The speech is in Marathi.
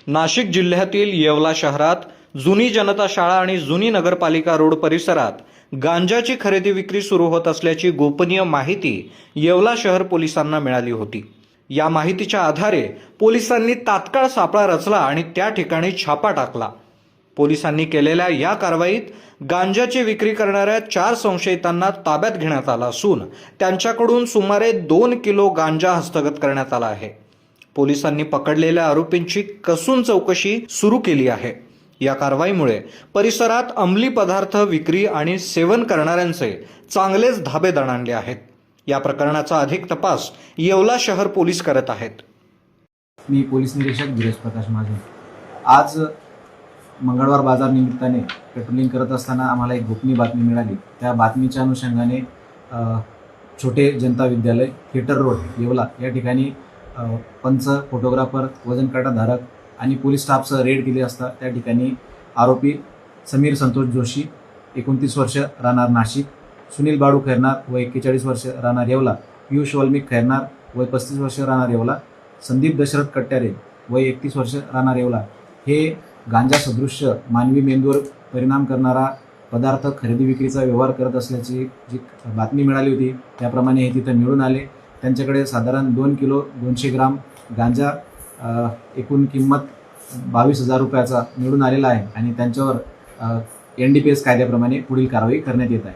नाशिक जिल्ह्यातील येवला शहरात जुनी जनता शाळा आणि जुनी नगरपालिका रोड परिसरात गांजाची खरेदी विक्री सुरू होत असल्याची गोपनीय माहिती येवला शहर पोलिसांना मिळाली होती। या माहितीच्या आधारे पोलिसांनी तात्काळ सापळा रचला आणि त्या ठिकाणी छापा टाकला। पोलिसांनी केलेल्या या कारवाईत गांजाची विक्री करणाऱ्या 4 संशयितांना ताब्यात घेण्यात आलं असून त्यांच्याकडून सुमारे 2 किलो गांजा हस्तगत करण्यात आला आहे। पोलिसांनी पकडलेल्या आरोपींची कसून चौकशी सुरू केली आहे। या कारवाईमुळे परिसरात अंमली पदार्थ विक्री आणि सेवन करणाऱ्यांचे चांगलेच धाबे दणाणले आहेत। या प्रकरणाचा अधिक तपास येवला शहर पोलीस करत आहेत। मी पोलीस निरीक्षक गिरीश प्रकाश महाजन। आज मंगळवार बाजार निमित्ताने पेट्रोलिंग करत असताना आम्हाला एक गोपनीय बातमी मिळाली। त्या बातमीच्या अनुषंगाने छोटे जनता विद्यालय थिएटर रोड येवला या ठिकाणी पंच, फोटोग्राफर, वजन काटा धारक आणि पोलीस स्टाफसह रेड केली असता त्या ठिकाणी आरोपी समीर संतोष जोशी 29 वर्ष राहणार नाशिक, सुनील बाळू खैरनार वय 41 वर्ष राहणार येवला, पियुष वाल्मिक खैरनार वय 35 वर्ष राहणार येवला, संदीप दशरथ कट्ट्यारे वय 31 वर्ष राहणार येवला हे गांजा सदृश्य मानवी मेंदूवर परिणाम करणारा पदार्थ खरेदी विक्रीचा व्यवहार करत असल्याची जी बातमी मिळाली होती त्याप्रमाणे हे तिथं मिळून आले। त्यांच्याकडे साधारण 2 किलो 200 ग्राम गांजा एकूण किंमत 22,000 रुपयाचा मिळून आलेला आहे आणि त्यांच्यावर NDPS कायद्याप्रमाणे पुढील कारवाई करण्यात येत आहे।